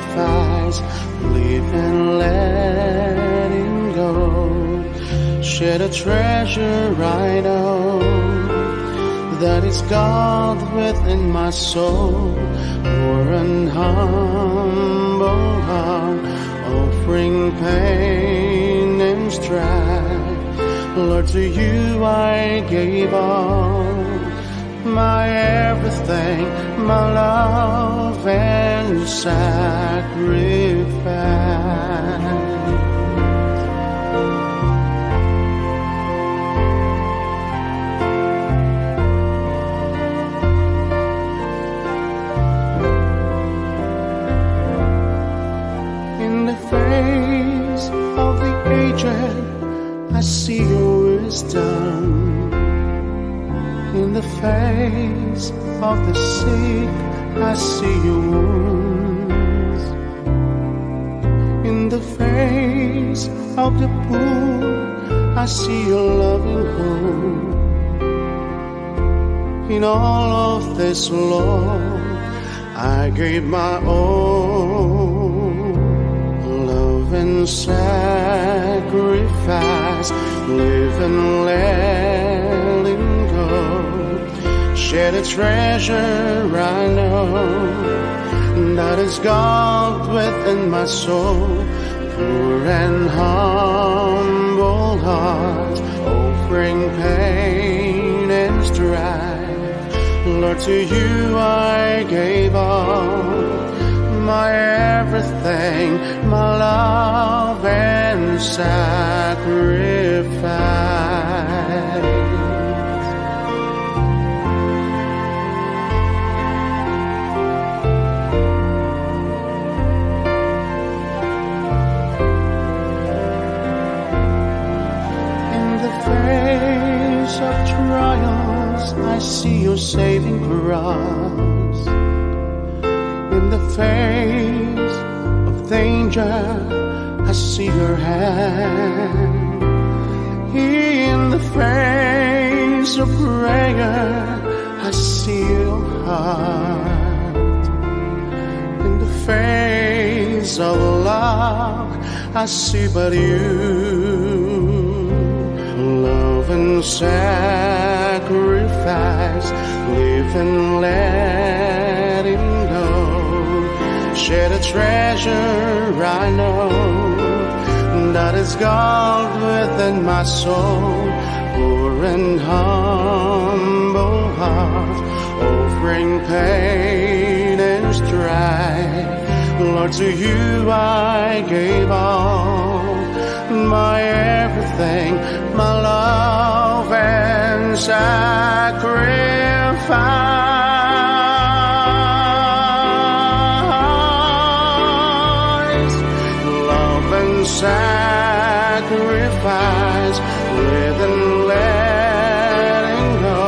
sacrifice, living, letting go. Share the treasure I know, that is God within my soul. For an humble heart, offering pain and strife, Lord, to you I gave all, my everything, my love and sacrifice. In the face of the aged, I see your wisdom. In the face of the sick, I see your wounds. In the face of the poor, I see your loving hope. In all of this, Lord, I gave my own love and sacrifice, live and letting go. Share the treasure I know, that is God within my soul. Poor and humble heart, offering pain and strife, Lord, to you I gave all, my everything, my love and sacrifice. Of trials, I see your saving cross. In the face of danger, I see your hand. In the face of prayer, I see your heart. In the face of love, I see but you. Love and sacrifice, live and letting go. Share the treasure I know, that is God within my soul. Poor and humble heart, offering pain and strife, Lord, to you I gave all, my everything, my love and sacrifice. Love and sacrifice, live and letting go.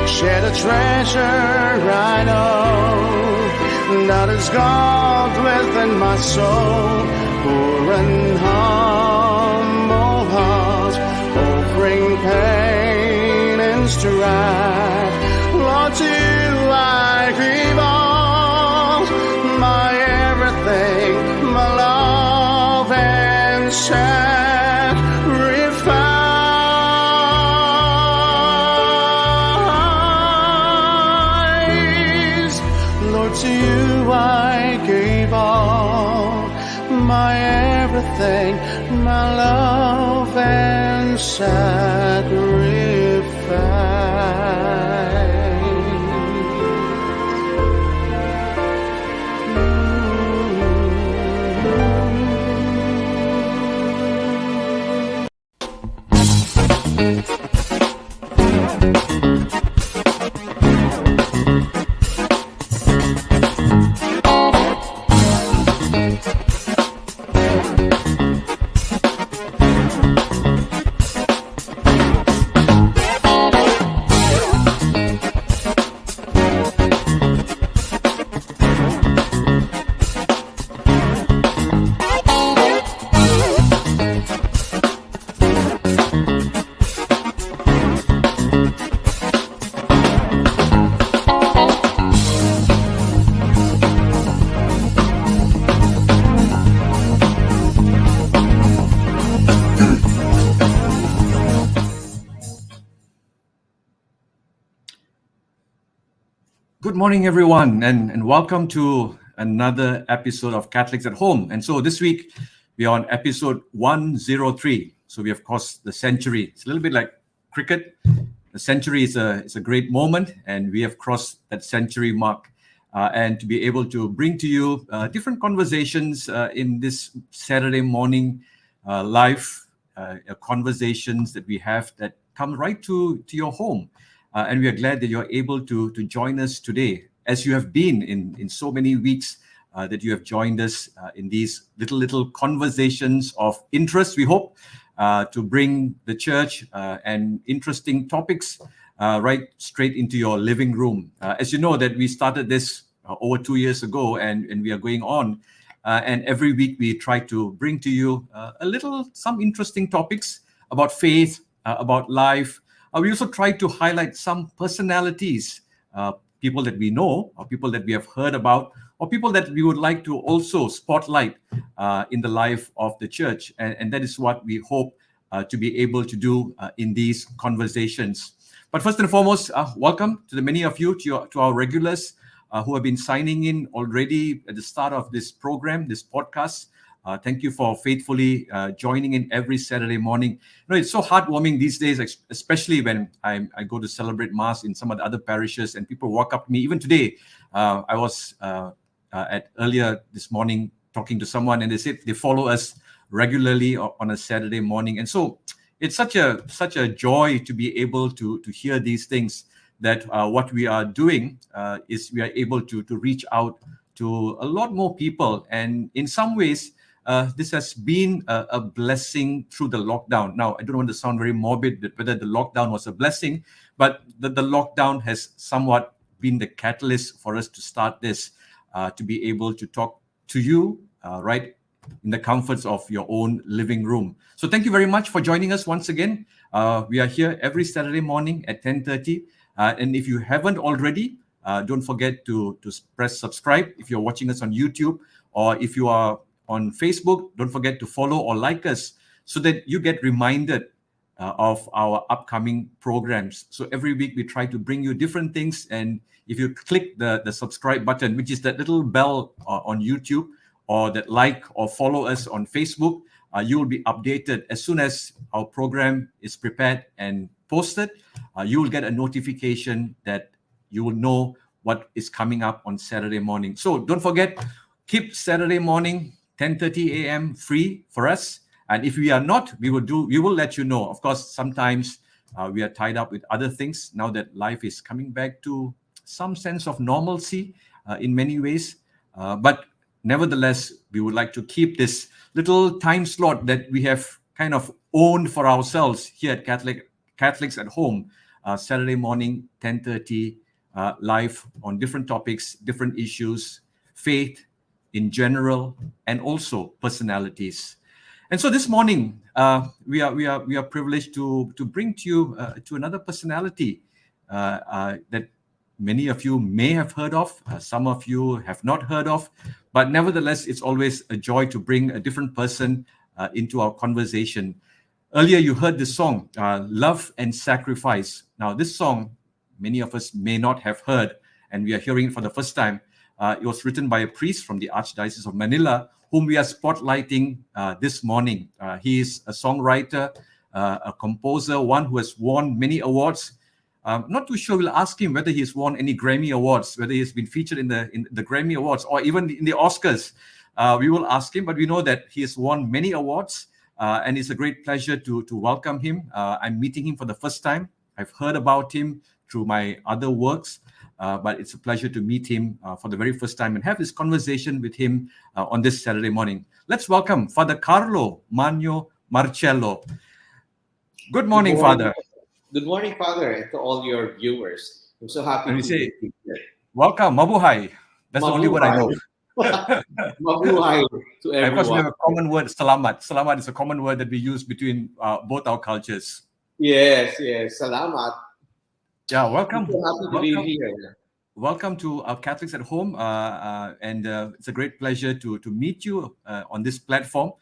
Share the treasure I know, that is God within my soul. Poor and humble heart, offering pain and strife, Lord, to you I give all, my everything, my love and sacrifice. Lord, to you I gave all, my everything, my love and sacrifice. Good morning, everyone, and welcome to another episode of Catholics at Home. And so this week, we are on episode 103. So we have crossed the century. It's a little bit like cricket. The century is a great moment, and we have crossed that century mark. And to be able to bring to you different conversations in this Saturday morning live conversations that we have that come right to your home. And we are glad that you're able to join us today, as you have been in so many weeks that you have joined us in these little conversations of interest, we hope, to bring the church and interesting topics right straight into your living room. As you know, that we started this over 2 years ago, and we are going on. And every week we try to bring to you some interesting topics about faith, about life. We also try to highlight some personalities, people that we know, or people that we have heard about, or people that we would like to also spotlight in the life of the church. And that is what we hope to be able to do in these conversations. But first and foremost, welcome to the many of you, to our regulars who have been signing in already at the start of this program, this podcast. Thank you for faithfully joining in every Saturday morning. It's so heartwarming these days, especially when I go to celebrate Mass in some of the other parishes and people walk up to me. Even today, I was at earlier this morning talking to someone, and they said they follow us regularly on a Saturday morning. And so it's such a joy to be able to hear these things, that what we are doing is we are able to reach out to a lot more people. And in some ways, this has been a blessing through the lockdown. Now, I don't want to sound very morbid whether the lockdown was a blessing, but the lockdown has somewhat been the catalyst for us to start this, to be able to talk to you right in the comforts of your own living room. So thank you very much for joining us once again. We are here every Saturday morning at 10:30. And if you haven't already, don't forget to press subscribe if you're watching us on YouTube, or if you are on Facebook, don't forget to follow or like us so that you get reminded of our upcoming programs. So every week we try to bring you different things. And if you click the subscribe button, which is that little bell on YouTube, or that like or follow us on Facebook, you will be updated as soon as our program is prepared and posted. You will get a notification that you will know what is coming up on Saturday morning. So don't forget, keep Saturday morning 10:30 a.m. free for us. And if we are not, we will let you know. Of course, sometimes we are tied up with other things now that life is coming back to some sense of normalcy in many ways. But nevertheless, we would like to keep this little time slot that we have kind of owned for ourselves here at Catholics at Home, Saturday morning, 10:30, live on different topics, different issues, faith in general, and also personalities. And so this morning, we are privileged to bring to you to another personality that many of you may have heard of, some of you have not heard of, but nevertheless, it's always a joy to bring a different person into our conversation. Earlier, you heard the song, Love and Sacrifice. Now, this song, many of us may not have heard, and we are hearing it for the first time. It was written by a priest from the Archdiocese of Manila, whom we are spotlighting this morning. He is a songwriter, a composer, one who has won many awards. Not too sure. We'll ask him whether he's won any Grammy Awards, whether he's been featured in the Grammy Awards or even in the Oscars. We will ask him, but we know that he has won many awards, and it's a great pleasure to welcome him. I'm meeting him for the first time. I've heard about him through my other works, but it's a pleasure to meet him for the very first time and have this conversation with him on this Saturday morning. Let's welcome Father Carlo Magno Marcelo. Good morning, Father. Good morning, Father, and to all your viewers. I'm so happy to be here. Welcome, Mabuhay. That's the only word I know. Mabuhay to everyone. Of course, we have a common word, salamat. Salamat is a common word that we use between both our cultures. Yes, salamat. Yeah, welcome. I'm so happy to be here. Welcome to our Catholics at Home, and it's a great pleasure to meet you on this platform.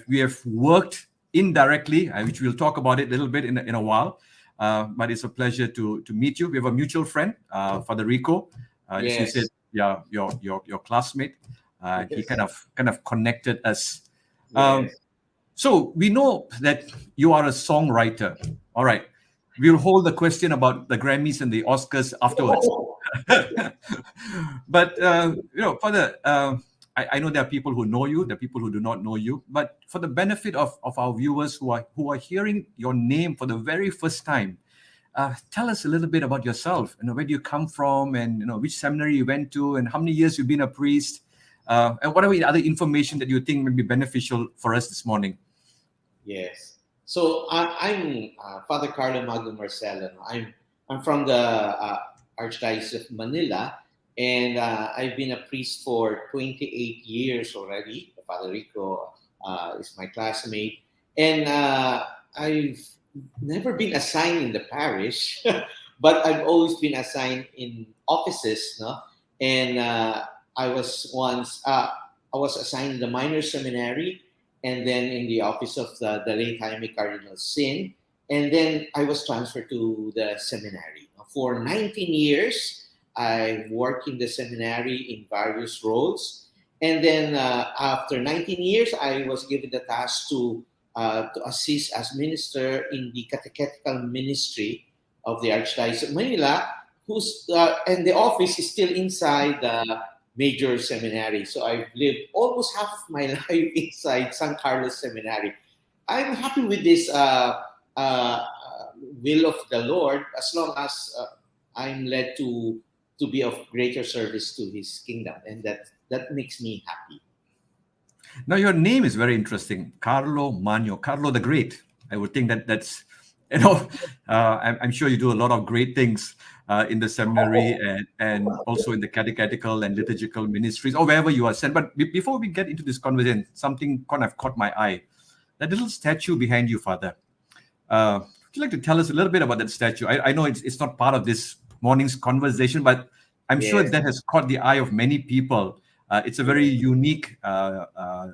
We have worked indirectly, which we'll talk about it a little bit in a while. but it's a pleasure to meet you. We have a mutual friend, Father Rico. As you Yes. said, yeah, your classmate. He kind of connected us. Yes. So we know that you are a songwriter. All right. We'll hold the question about the Grammys and the Oscars afterwards. Oh, But Father, I know there are people who know you, there are people who do not know you. But for the benefit of our viewers who are hearing your name for the very first time, tell us a little bit about yourself. Where do you come from, and which seminary you went to, and how many years you've been a priest, and whatever other information that you think may be beneficial for us this morning. yes. So I'm Father Carlo Magno Marcelo. I'm from the Archdiocese of Manila, and I've been a priest for 28 years already. Father Rico is my classmate, and I've never been assigned in the parish, but I've always been assigned in offices, no? And I was assigned in the minor seminary, and then in the office of the late Jaime Cardinal Sin, and then I was transferred to the seminary. For 19 years, I worked in the seminary in various roles, and then after 19 years, I was given the task to assist as minister in the catechetical ministry of the Archdiocese of Manila, and the office is still inside the major seminary. So I've lived almost half of my life inside San Carlos Seminary. I'm happy with this will of the Lord, as long as I'm led to be of greater service to His kingdom, and that makes me happy. Now, your name is very interesting, Carlo Mano, Carlo the Great. I would think that's I'm sure you do a lot of great things in the seminary and also in the catechetical and liturgical ministries, or wherever you are sent. But before we get into this conversation, something kind of caught my eye. That little statue behind you, Father. Would you like to tell us a little bit about that statue? I know it's not part of this morning's conversation, but I'm sure that has caught the eye of many people. It's a very unique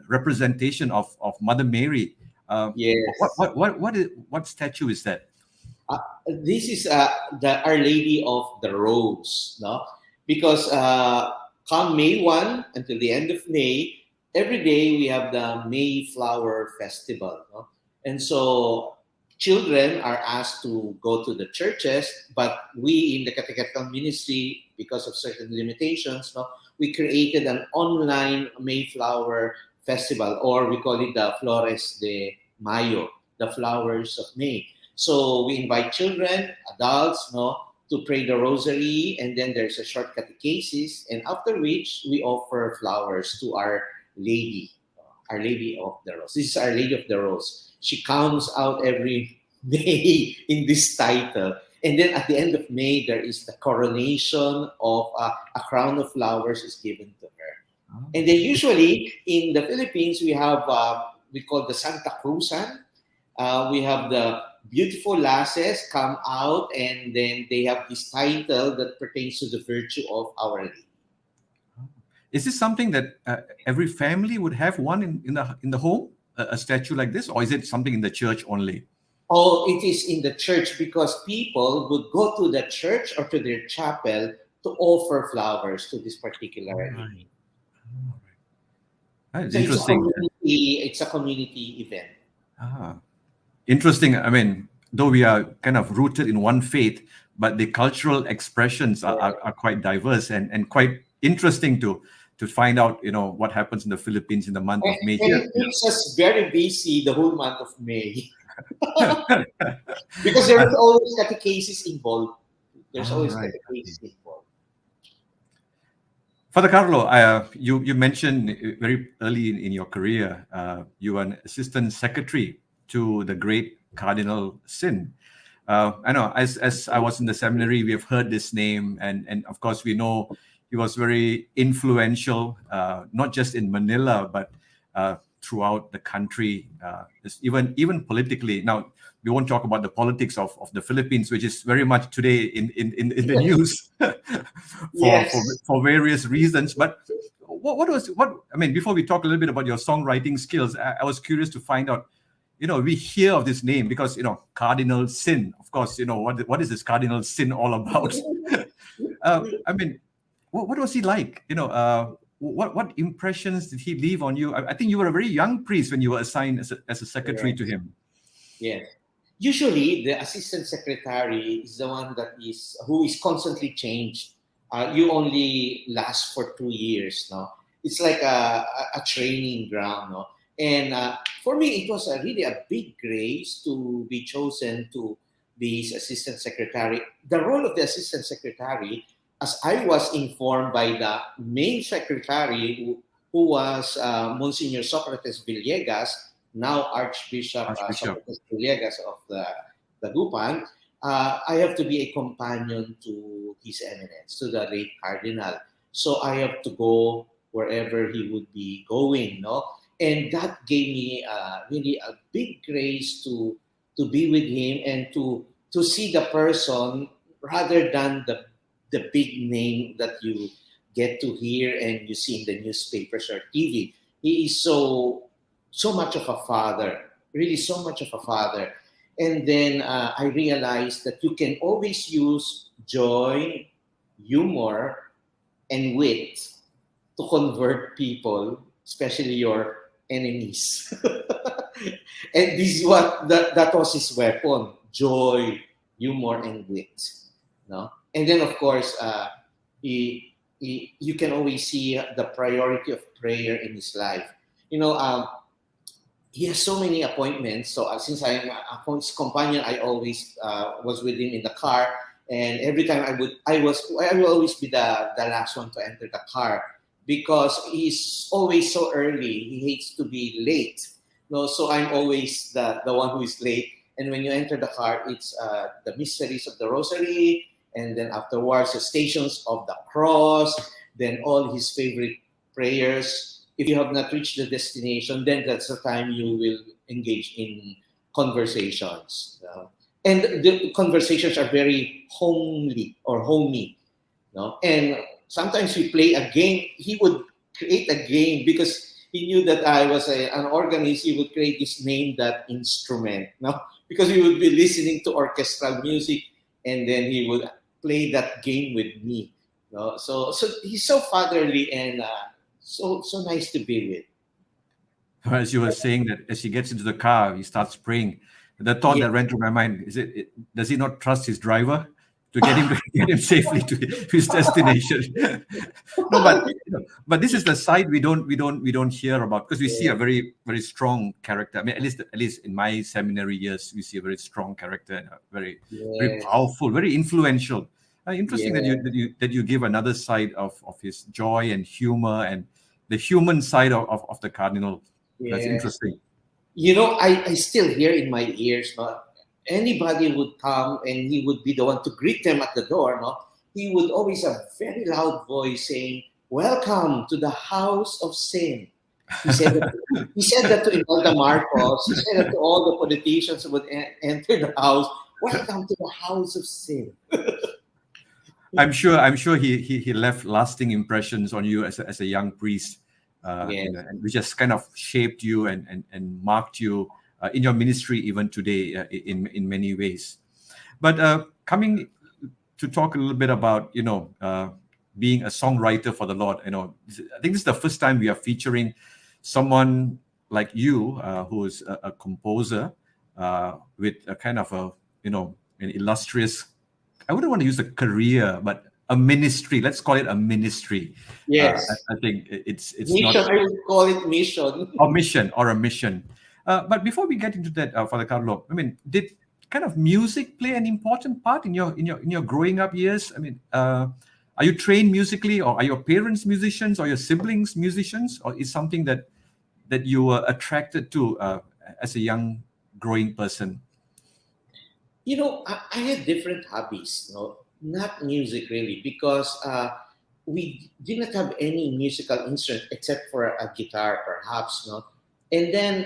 representation of Mother Mary. Yes. What statue is that? This is the Our Lady of the Rose, no? Because come May 1 until the end of May, every day we have the Mayflower Festival, no? And so children are asked to go to the churches, but we in the catechetical ministry, because of certain limitations, no, we created an online Mayflower Festival, or we call it the Flores de Mayo, the Flowers of May. So we invite children, adults, no, to pray the rosary, and then there's a short catechesis, and after which we offer flowers to Our Lady of the Rose. This is Our Lady of the Rose. She comes out every May in this title. And then at the end of May, there is the coronation of a crown of flowers is given to her. Oh. And then usually in the Philippines, we have, we call the Santa Cruzan. We have the beautiful lasses come out, and then they have this title that pertains to the virtue of Our Lady. Is this something that every family would have one in the home, a statue like this, or is it something in the church only? Oh, it is in the church, because people would go to the church or to their chapel to offer flowers to this particular lady. That's so interesting. It's a community event. Interesting. I mean, though we are kind of rooted in one faith, but the cultural expressions are quite diverse and quite interesting to find out, what happens in the Philippines in the month of May. And it keeps us very busy the whole month of May. Because there is always catechesis involved. There's always catechesis involved. Father Carlo, you mentioned very early in your career, you were an assistant secretary to the great Cardinal Sin. I know, as I was in the seminary, we have heard this name, and of course we know he was very influential, not just in Manila, but throughout the country, even politically. Now, we won't talk about the politics of the Philippines, which is very much today in the news for various reasons. But what I mean, before we talk a little bit about your songwriting skills, I was curious to find out, we hear of this name because, cardinal sin. Of course, what is this cardinal sin all about? I mean, what was he like? What impressions did he leave on you? I think you were a very young priest when you were assigned as a secretary to him. Yes. Usually, the assistant secretary is the one who is constantly changed. You only last for 2 years, no? It's like a training ground, no? And for me, it was really a big grace to be chosen to be his assistant secretary. The role of the assistant secretary, as I was informed by the main secretary, who was Monsignor Socrates Villegas, now Archbishop Socrates Villegas of the Dagupan, I have to be a companion to His Eminence, to the late Cardinal. So I have to go wherever he would be going, no? And that gave me really a big grace to be with him and to see the person rather than the big name that you get to hear and you see in the newspapers or TV. He is so much of a father, really so much of a father. And then I realized that you can always use joy, humor, and wit to convert people, especially your enemies. And this is what that was his weapon: joy, humor, and wit. No, and then of course you can always see the priority of prayer in his life. He has so many appointments. So since I'm his companion, I always was with him in the car, and every time I will always be the last one to enter the car because he's always so early. He hates to be late. No, so I'm always the one who is late. And when you enter the car, it's the mysteries of the Rosary, and then afterwards the Stations of the Cross, then all his favorite prayers. If you have not reached the destination, then that's the time you will engage in conversations. And the conversations are very homely or homey. No? And sometimes we play a game. He would create a game because he knew that I was an organist. He would create this name, that instrument. No? Because we would be listening to orchestral music, and then he would play that game with me. No? So he's so fatherly and so nice to be with. As you were saying that as he gets into the car, he starts praying. The thought that ran through my mind is: does he not trust his driver to get him safely to his destination? No, but this is the side we don't hear about, because we see a very, very strong character. I mean, at least in my seminary years, we see a very strong character and a very very powerful, very influential. Interesting that you give another side of his joy and humor and the human side of the cardinal. That's interesting. I still hear in my ears, no? Anybody would come and he would be the one to greet them at the door. No? He would always have a very loud voice saying, "Welcome to the house of sin." He said that to Imelda Marcos. He said that to all the politicians who would enter the house. "Welcome to the house of sin." I'm sure he left lasting impressions on you as a young priest, and which just kind of shaped you and marked you in your ministry even today in many ways. But coming to talk a little bit about being a songwriter for the Lord, I think this is the first time we are featuring someone like you who is a composer with a kind of an illustrious, I wouldn't want to use a career, but a ministry. Let's call it a ministry. Yes. I think it's mission, not. I would call it mission. Or a mission. But before we get into that, Father Carlo, I mean, did kind of music play an important part in your growing up years? I mean, are you trained musically, or are your parents musicians, or your siblings musicians, or is something that you were attracted to as a young growing person? I had different hobbies, not music really, because we did not have any musical instrument except for a guitar, perhaps, And then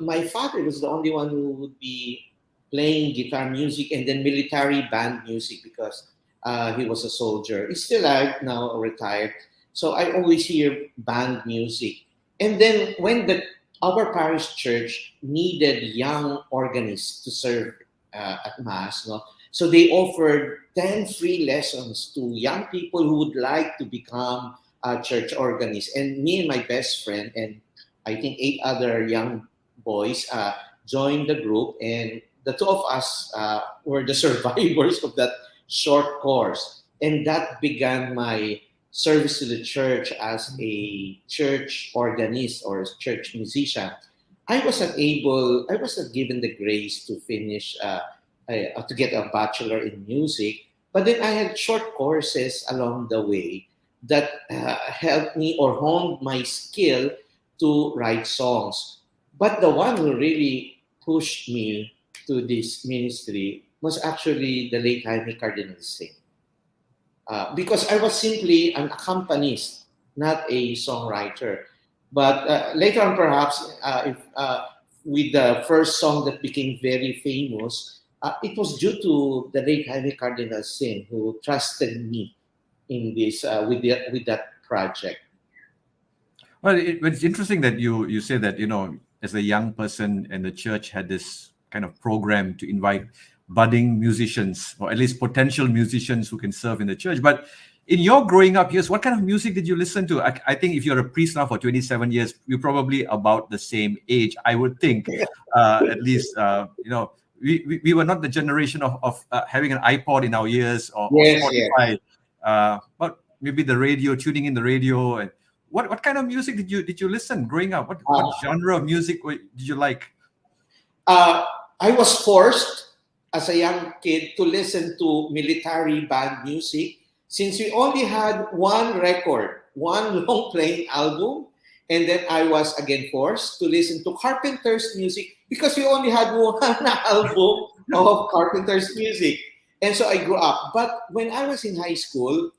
my father was the only one who would be playing guitar music and then military band music because he was a soldier. He's still alive now, retired. So I always hear band music. And then when the our parish church needed young organists to serve at Mass. No? So they offered 10 free lessons to young people who would like to become church organists. And me and my best friend, and I think 8 other young boys, joined the group. And the two of us were the survivors of that short course. And that began my service to the church as a church organist or church musician. I was not given the grace to finish, to get a bachelor in music, but then I had short courses along the way that helped me or honed my skill to write songs. But the one who really pushed me to this ministry was actually the late Jaime Cardinal Singh. Because I was simply an accompanist, not a songwriter. But later on, perhaps, if, with the first song that became very famous, it was due to the late Jaime Cardinal Singh who trusted me in this with that project. Well, it's interesting that you say that, as a young person and the church had this kind of program to invite budding musicians, or at least potential musicians who can serve in the church. But in your growing up years, what kind of music did you listen to? I think if you're a priest now for 27 years, you're probably about the same age, I would think. At least, we were not the generation of having an iPod in our ears or Spotify, but maybe the radio, tuning in the radio. And what kind of music did you listen growing up? What genre of music did you like? I was forced as a young kid to listen to military band music since we only had one record, one long playing album. And then I was again forced to listen to Carpenter's music because we only had one album of Carpenter's music. And so I grew up. But when I was in high school,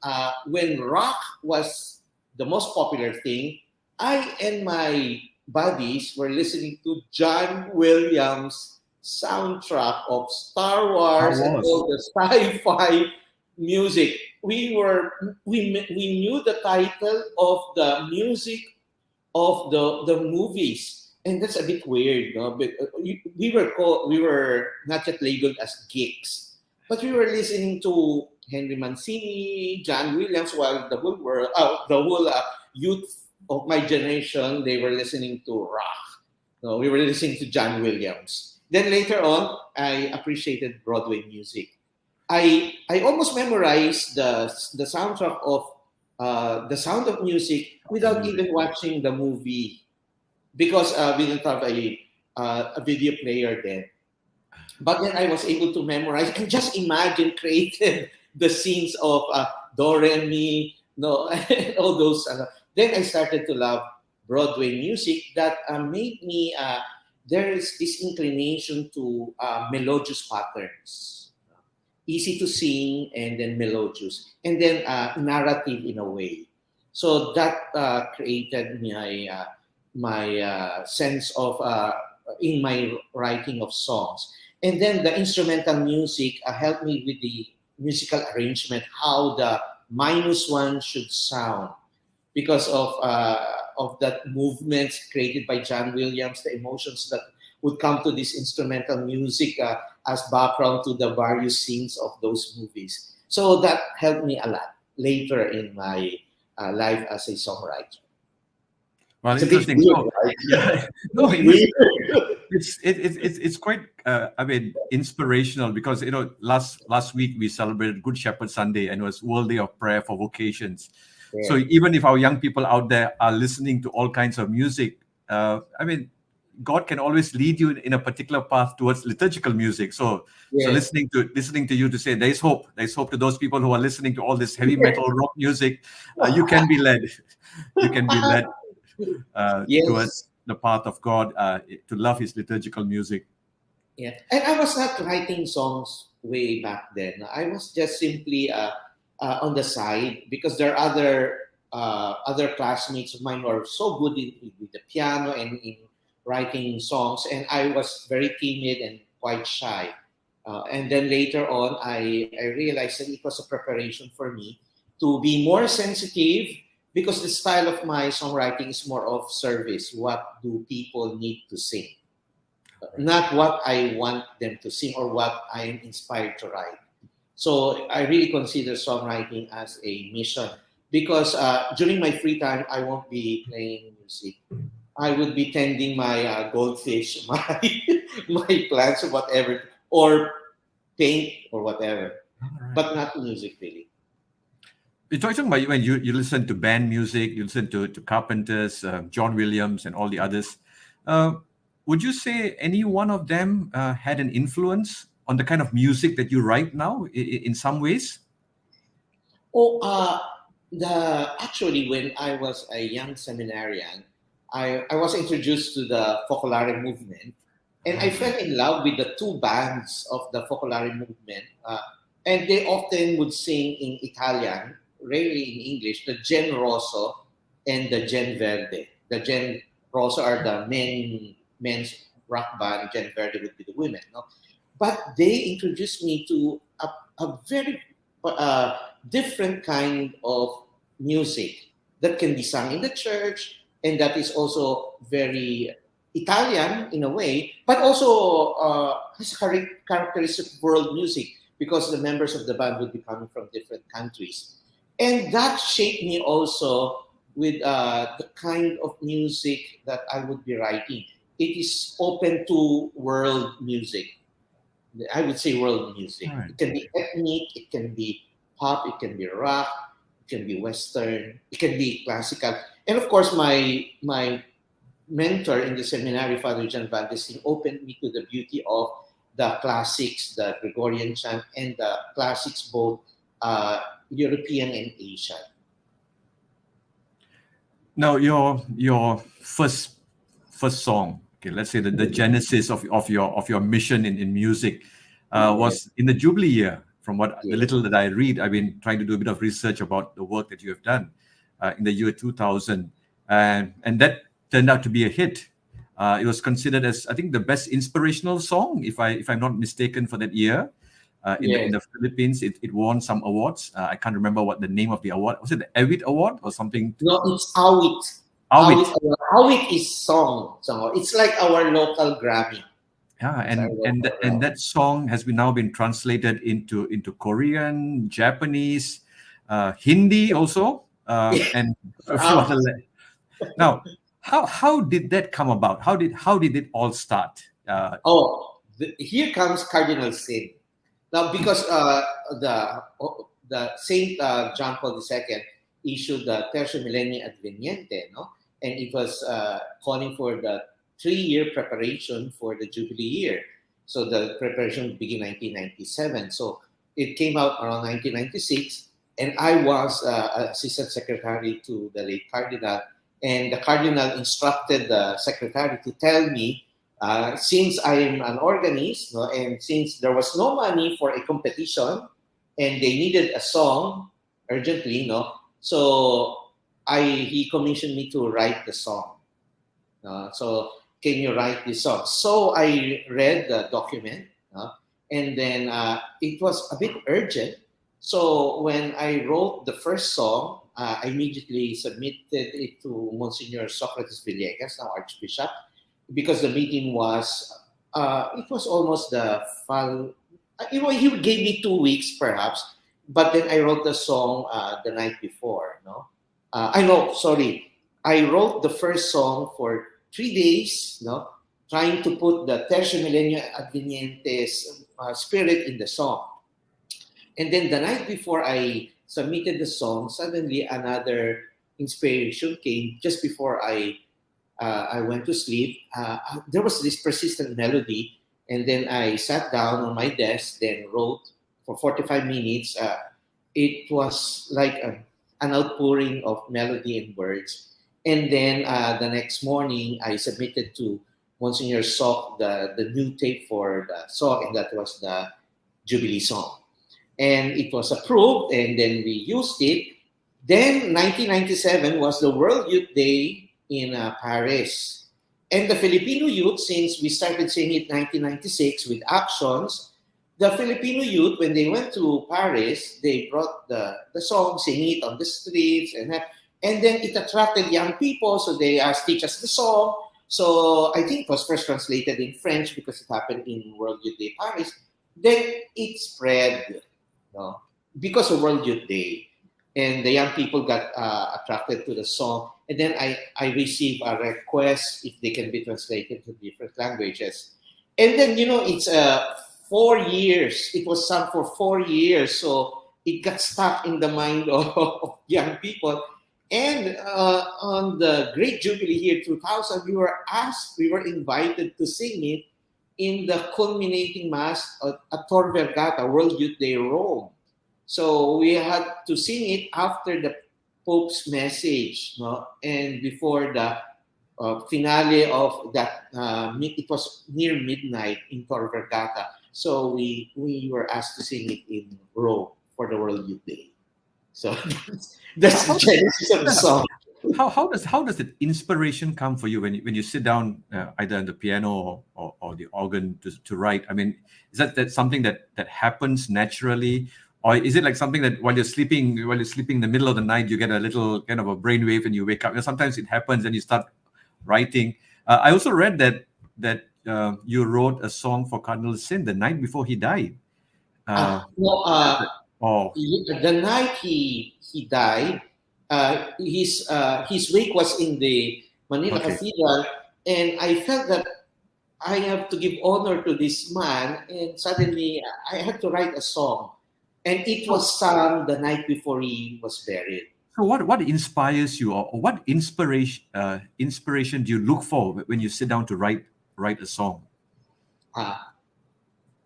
when rock was the most popular thing, I and my buddies were listening to John Williams' soundtrack of Star Wars and all the sci-fi music. We knew the title of the music of the movies, and that's a bit weird, no? But we were not yet labeled as geeks, but we were listening to Henry Mancini, John Williams, while the whole world, the whole youth of my generation, they were listening to rock. No, we were listening to John Williams. Then later on, I appreciated Broadway music. I almost memorized the soundtrack of The Sound of Music without even watching the movie because we didn't have a video player then. But then I was able to memorize and just imagine created the scenes of Do Re Mi, no, and all those. Then I started to love Broadway music that made me. There is this inclination to melodious patterns, easy to sing and then melodious, and then narrative in a way. So that created my sense of in my writing of songs. And then the instrumental music helped me with the musical arrangement, how the -1 should sound because of that movements created by John Williams, the emotions that would come to this instrumental music as background to the various scenes of those movies. So that helped me a lot later in my life as a songwriter. Well, It's interesting. weird, right? Yeah, no, it's quite inspirational because last week we celebrated Good Shepherd Sunday and it was World Day of Prayer for Vocations. Yeah. So even if our young people out there are listening to all kinds of music, God can always lead you in a particular path towards liturgical music. So listening to you to say there's hope to those people who are listening to all this heavy metal rock music, you can be led. You can be led towards the path of God, to love His liturgical music. Yeah, and I was not writing songs way back then. I was just simply on the side because there are other classmates of mine who are so good with the piano and in writing songs, and I was very timid and quite shy. And then later on, I realized that it was a preparation for me to be more sensitive because the style of my songwriting is more of service. What do people need to sing? Not what I want them to sing or what I am inspired to write. So I really consider songwriting as a mission because during my free time, I won't be playing music. I would be tending my goldfish, my plants or whatever, or paint or whatever, Right. but not music really. You're talking about when you listen to band music, you listen to Carpenters, John Williams, and all the others. Uh, would you say any one of them had an influence on the kind of music that you write now in some ways? Oh, the actually when I was a young seminarian, I was introduced to the Focolare movement, and I fell in love with the two bands of the Focolare movement. And they often would sing in Italian, rarely in English, the Gen Rosso and the Gen Verde. The Gen Rosso are the men's rock band, Gen Verde would be the women. No? But they introduced me to a very uh, different kind of music that can be sung in the church and that is also very Italian in a way, but also has characteristic of world music because the members of the band would be coming from different countries. And that shaped me also with the kind of music that I would be writing. It is open to world music. I would say world music. Right. It can be ethnic, it can be pop, it can be rock, it can be western, it can be classical. And of course, my mentor in the seminary, Father John Valdestin, opened me to the beauty of the classics, the Gregorian chant, and the classics, both European and Asian. Now, your first song, okay, let's say the genesis of your mission in music was in the Jubilee year. From what the little that I read, I've been trying to do a bit of research about the work that you have done in the year 2000, and that turned out to be a hit. It was considered as, I think, the best inspirational song, if I'm not mistaken, for that year. In the Philippines, it won some awards. I can't remember what the name of the award was. It the Awit Award or something? No, it's Awit. Awit. Awit is song. It's like our local Grammy. Yeah, and that song has now been translated into Korean, Japanese, Hindi also, and a few other. Now, how did that come about? How did it all start? Here comes Cardinal Sin. Now, because the Saint John Paul II issued the Tercio Millennio Adveniente, no, and it was calling for the 3-year preparation for the Jubilee year. So the preparation would begin 1997. So it came out around 1996, and I was assistant secretary to the late Cardinal, and the Cardinal instructed the secretary to tell me, since I'm an organist, no, and since there was no money for a competition, and they needed a song urgently, no, so he commissioned me to write the song. So can you write this song? So I read the document, and then it was a bit urgent. So when I wrote the first song, I immediately submitted it to Monsignor Socrates Villegas, now Archbishop, because the meeting was, it was almost the fall. He gave me 2 weeks perhaps, but then I wrote the song the night before. No, I wrote the first song for 3 days, no, trying to put the Tercio Millennio Adveniente's spirit in the song. And then the night before I submitted the song, suddenly another inspiration came just before I went to sleep. There was this persistent melody, and then I sat down on my desk, then wrote for 45 minutes. It was like an outpouring of melody and words. And then the next morning, I submitted to Monsignor Sock the new tape for the song, and that was the Jubilee song. And it was approved, and then we used it. Then 1997 was the World Youth Day in Paris. And the Filipino youth, since we started singing it 1996 with actions, the Filipino youth, when they went to Paris, they brought the song, singing it on the streets, And then it attracted young people, so they asked, teach us the song. So I think it was first translated in French because it happened in World Youth Day Paris. Then it spread, because of World Youth Day. And the young people got attracted to the song. And then I received a request if they can be translated to different languages. And then, it's 4 years. It was sung for 4 years. So it got stuck in the mind of young people. And on the Great Jubilee year 2000, we were invited to sing it in the culminating Mass at Tor Vergata, World Youth Day, Rome. So we had to sing it after the Pope's message, and before the finale of that. It was near midnight in Tor Vergata. So we were asked to sing it in Rome for the World Youth Day. So that's the genesis of the song. How does the inspiration come for you when you sit down either on the piano or the organ to write? I mean, is that something that happens naturally, or is it like something that while you're sleeping in the middle of the night, you get a little kind of a brainwave and you wake up? Sometimes it happens and you start writing. I also read that you wrote a song for Cardinal Sin the night before he died. The night he died, his wake was in the Manila Cathedral, and I felt that I have to give honor to this man, and suddenly I had to write a song, and it was sung the night before he was buried. So what inspires you, or what inspiration do you look for when you sit down to write a song?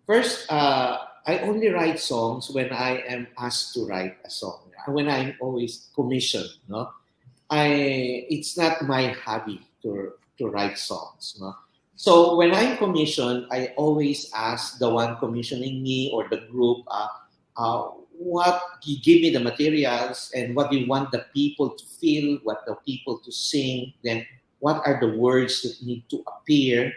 First, I only write songs when I am asked to write a song. When I'm always commissioned, it's not my hobby to write songs. So when I'm commissioned, I always ask the one commissioning me or the group, what you give me the materials and what do you want the people to feel, what the people to sing, then what are the words that need to appear.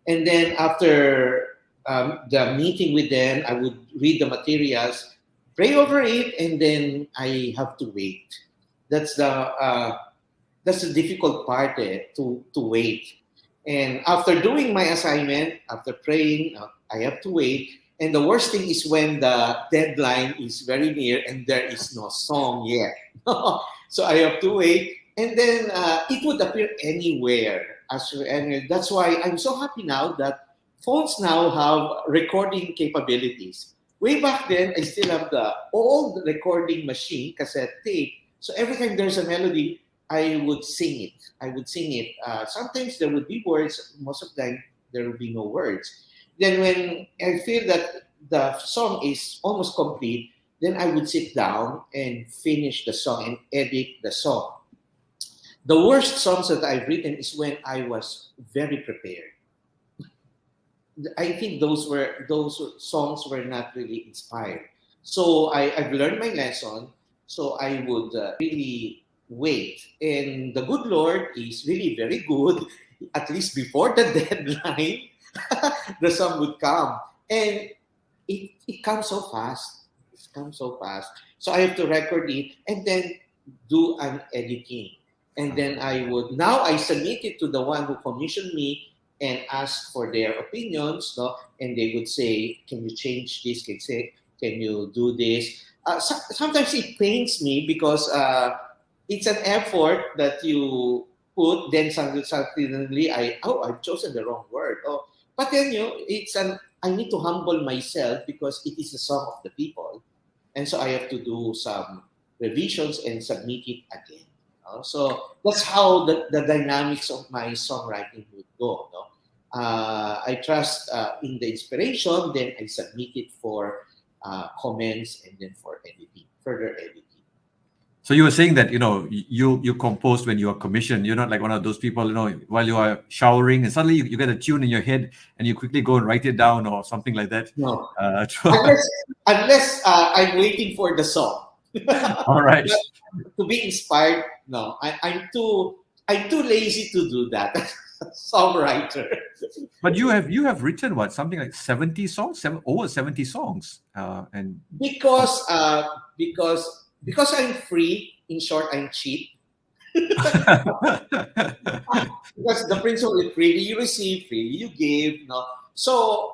And then after the meeting with them, I would read the materials, pray over it, and then I have to wait. That's the difficult part, to wait. And after doing my assignment, after praying, I have to wait. And the worst thing is when the deadline is very near and there is no song yet. So I have to wait, and then it would appear anywhere. That's why I'm so happy now that phones now have recording capabilities. Way back then, I still have the old recording machine, cassette tape. So every time there's a melody, I would sing it. Sometimes there would be words. Most of the time, there will be no words. Then when I feel that the song is almost complete, then I would sit down and finish the song and edit the song. The worst songs that I've written is when I was very prepared. I think those songs were not really inspired. So I've learned my lesson. So I would really wait. And the good Lord is really very good. At least before the deadline, the song would come. And it comes so fast. It comes so fast. So I have to record it and then do an editing. And then I submit it to the one who commissioned me and ask for their opinions, and they would say, can you change this? Can you do this? Sometimes it pains me because it's an effort that you put, then suddenly I've chosen the wrong word. But then I need to humble myself because it is a song of the people. And so I have to do some revisions and submit it again. So that's how the dynamics of my songwriting would go. I trust in the inspiration, then I submit it for comments and then for further editing. So you were saying that you compose when you are commissioned. You're not like one of those people while you are showering and suddenly you get a tune in your head and you quickly go and write it down or something like that. No, unless I'm waiting for the song. All right. To be inspired, no. I'm too lazy to do that. Songwriter. But you have written what, something like 70 songs, over 70 songs, and because I'm free. In short, I'm cheap. Because the principle is freely you receive, freely you give. No, so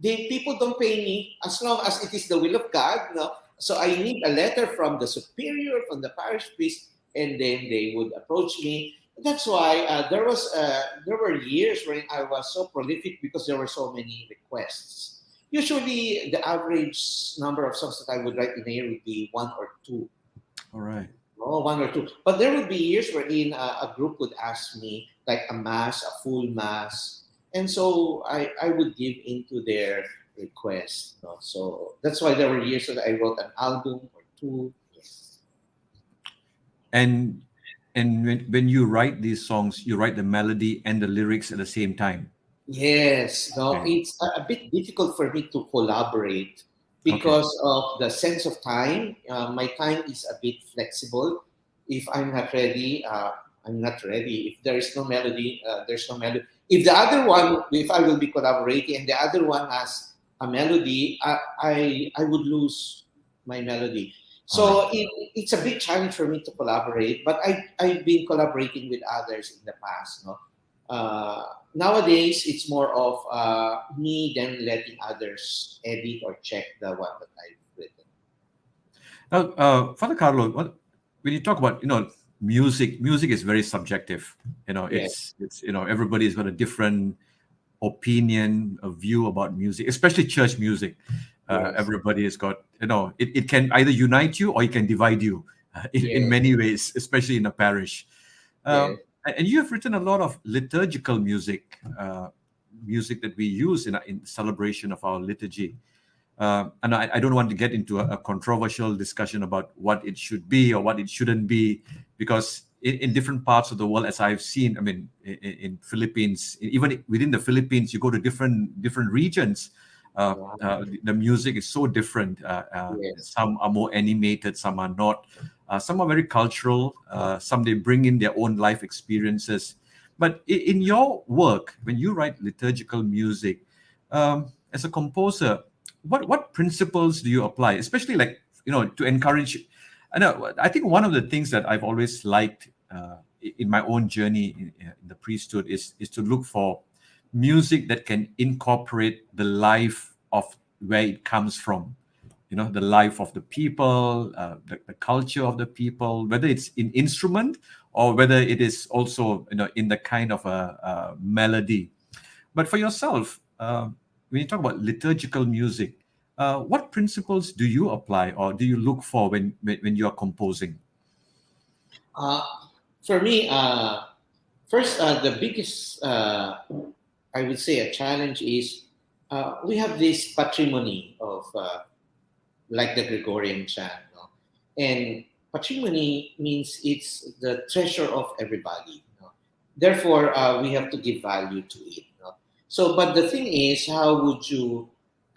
the people don't pay me as long as it is the will of God. No, so I need a letter from the superior, from the parish priest, and then they would approach me. That's why there were years when I was so prolific because there were so many requests. Usually, the average number of songs that I would write in a year would be one or two. All right. Oh, one or two. But there would be years wherein a group would ask me, like a mass, a full mass. And so I would give into their request. No? So that's why there were years that I wrote an album or two. Yes. And when you write these songs, you write the melody and the lyrics at the same time. Yes, no, Okay. it's a bit difficult for me to collaborate Okay. because of the sense of time. My time is a bit flexible. If I'm not ready, I'm not ready. If there is no melody, there's no melody. If the other one, if I will be collaborating and the other one has a melody, I would lose my melody. All right. So it's a big challenge for me to collaborate, but I've been collaborating with others in the past. No? Uh, Nowadays, it's more of me then letting others edit or check the one that I've written. Now, Father Carlo, when you talk about music is very subjective. Yeah, It's everybody's got a different opinion, a view about music, especially church music. yes, Everybody has got it can either unite you or it can divide you in yes, many ways, especially in a parish. yes. And you have written a lot of liturgical music, music that we use in celebration of our liturgy. And I don't want to get into a controversial discussion about what it should be or what it shouldn't be, because in different parts of the world, as I've seen, I mean, in Philippines, even within the Philippines, you go to different regions. Wow, The music is so different. yes. Some are more animated, some are not. Some are very cultural. Some they bring in their own life experiences. But in your work, when you write liturgical music, as a composer, what principles do you apply, especially like to encourage? I think one of the things that I've always liked in my own journey in the priesthood is to look for music that can incorporate the life of where it comes from, the life of the people, the culture of the people, whether it's in instrument or whether it is also in the kind of a melody. But for yourself, when you talk about liturgical music, what principles do you apply or do you look for when you are composing? Uh, for me, first, the biggest, I would say, a challenge is we have this patrimony of like the Gregorian chant, no? And patrimony means it's the treasure of everybody. No? Therefore, we have to give value to it. No? So, but the thing is, how would you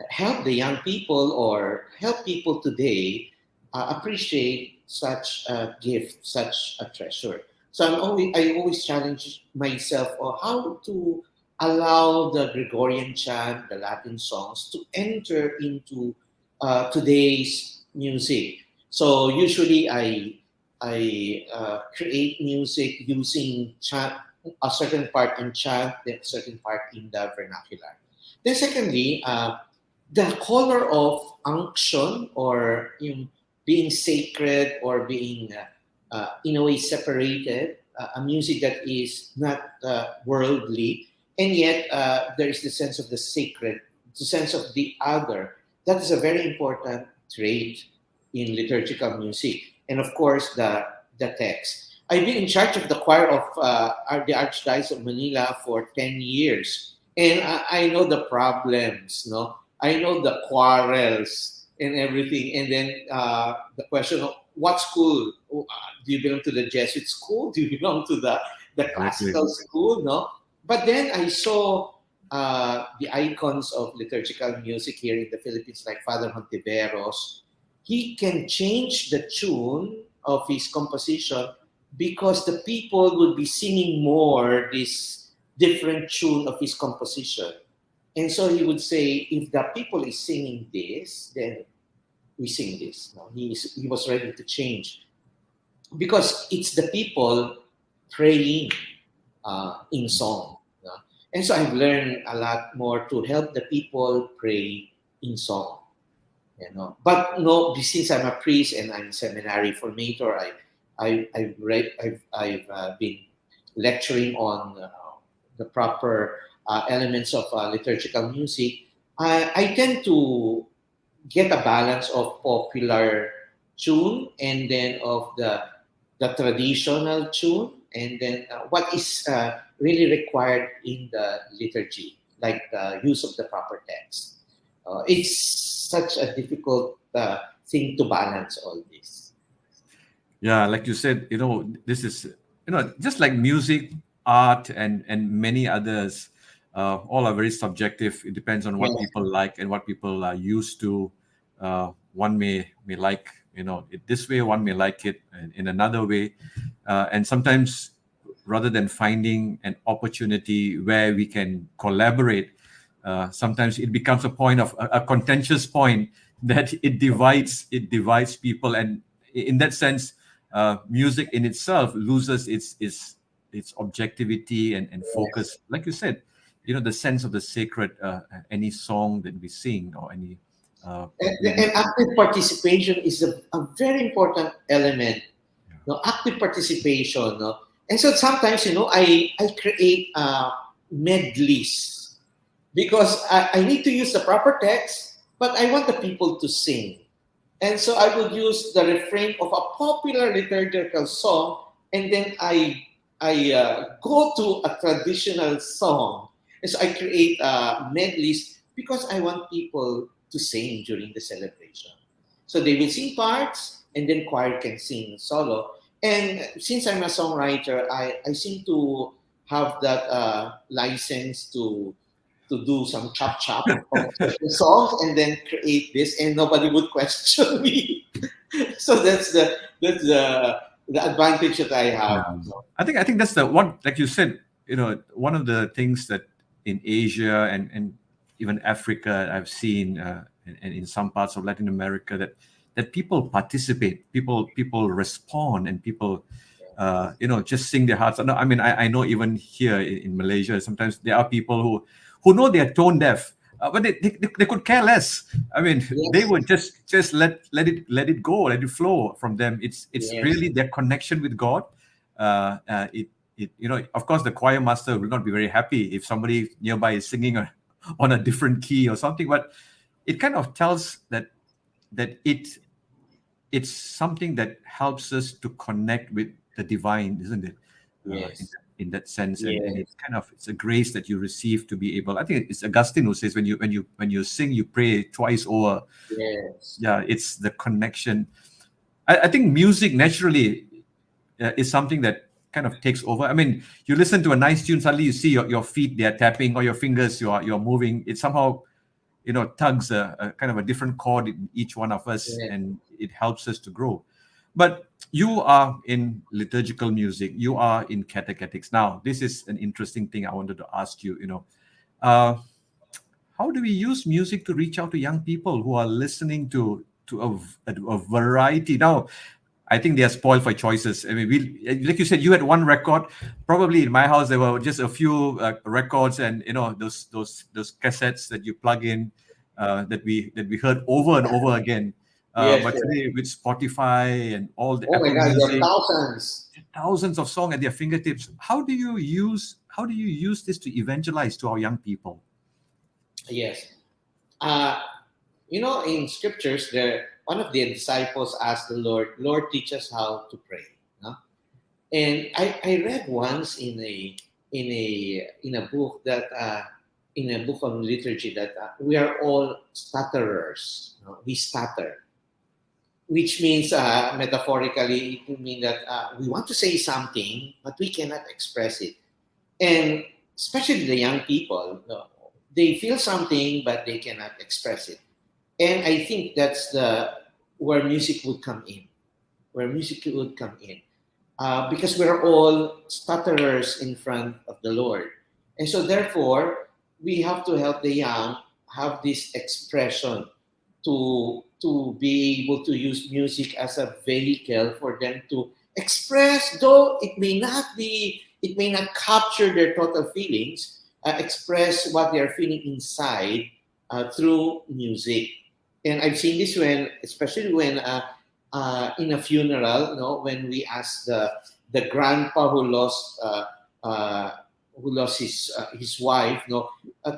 help the young people or help people today appreciate such a gift, such a treasure? So I always challenge myself on how to allow the Gregorian chant, the Latin songs, to enter into today's music. So usually I create music using chant, a certain part in chant, then a certain part in the vernacular. Then secondly, the color of unction or being sacred or being in a way separated, a music that is not worldly, and yet there is the sense of the sacred, the sense of the other. That is a very important trait in liturgical music. And of course, the text. I've been in charge of the choir of the Archdiocese of Manila for 10 years. And I know the problems, no? I know the quarrels and everything. And then the question of what school? Do you belong to the Jesuit school? Do you belong to the Exactly. classical school? No. But then I saw the icons of liturgical music here in the Philippines, like Father Montiveros. He can change the tune of his composition because the people would be singing more this different tune of his composition. And so he would say, if the people is singing this, then we sing this. No, he was ready to change. because it's the people praying in song. You know? And so I've learned a lot more to help the people pray in song. You know, but no, since I'm a priest and I'm seminary formator, I've been lecturing on the proper elements of liturgical music. I tend to get a balance of popular tune and then of the traditional tune, and then what is really required in the liturgy, like the use of the proper text. It's such a difficult thing to balance all this. Yeah, like you said, this is, just like music, art, and many others, all are very subjective. It depends on what Yes, people like and what people are used to. One may like, it this way, one may like it in another way. And sometimes, rather than finding an opportunity where we can collaborate, sometimes it becomes a point of a contentious point that it divides people, and in that sense, music in itself loses its objectivity and yes. focus. Like you said, the sense of the sacred. Any song that we sing or any And active participation is a very important element. No, active participation. No? And so sometimes, I create medleys because I need to use the proper text, but I want the people to sing. And so I would use the refrain of a popular liturgical song, and then I go to a traditional song. And so I create medleys because I want people to sing during the celebration. So they will sing parts, and then choir can sing solo. And since I'm a songwriter, I seem to have that license to do some chop of certain songs and then create this, and nobody would question me. So that's the advantage that I have. Yeah. I think that's the one, like you said, one of the things that in Asia and even Africa I've seen, and in some parts of Latin America, that people participate, people respond, and people just sing their hearts. I mean, I know even here in Malaysia, sometimes there are people who know they're tone deaf, but they could care less. I mean, they Yes, would just let it go, let it flow from them. It's yes, really their connection with God. Of course, the choir master will not be very happy if somebody nearby is singing on a different key or something, but it kind of tells that it's something that helps us to connect with the divine, isn't it? In, yes, in that sense, and yes, it's a grace that you receive to be able. I think it's Augustine who says when you sing, you pray twice over. yes, Yeah, it's the connection. I think music naturally is something that kind of takes over. I mean, you listen to a nice tune, suddenly you see your feet, they're tapping, or your fingers, you're moving. It somehow tugs a kind of a different chord in each one of us, yes. and it helps us to grow. But you are in liturgical music, you are in catechetics. Now, this is an interesting thing I wanted to ask you. Uh, how do we use music to reach out to young people who are listening to a variety? Now, I think they are spoiled for choices. I mean, like you said, you had one record. Probably in my house there were just a few records, and those cassettes that you plug in, that we heard over and over again. Yes, But yes. today with Spotify and all the Oh my Apple God, there are Music, thousands. thousands of songs at their fingertips. How do you use this to evangelize to our young people? Yes. Uh, in scriptures, one of the disciples asked the Lord, "Lord, teach us how to pray." No? And I read once in a book that in a book on liturgy that we are all stutterers. No? We stutter, which means metaphorically it means that we want to say something but we cannot express it, and especially the young people, they feel something but they cannot express it. And I think that's the where music would come in, because we're all stutterers in front of the Lord. And so, therefore, we have to help the young have this expression to be able to use music as a vehicle for them to express, though it may not capture their total feelings, express what they are feeling inside through music. And I've seen this especially when in a funeral, when we ask the grandpa who lost his wife,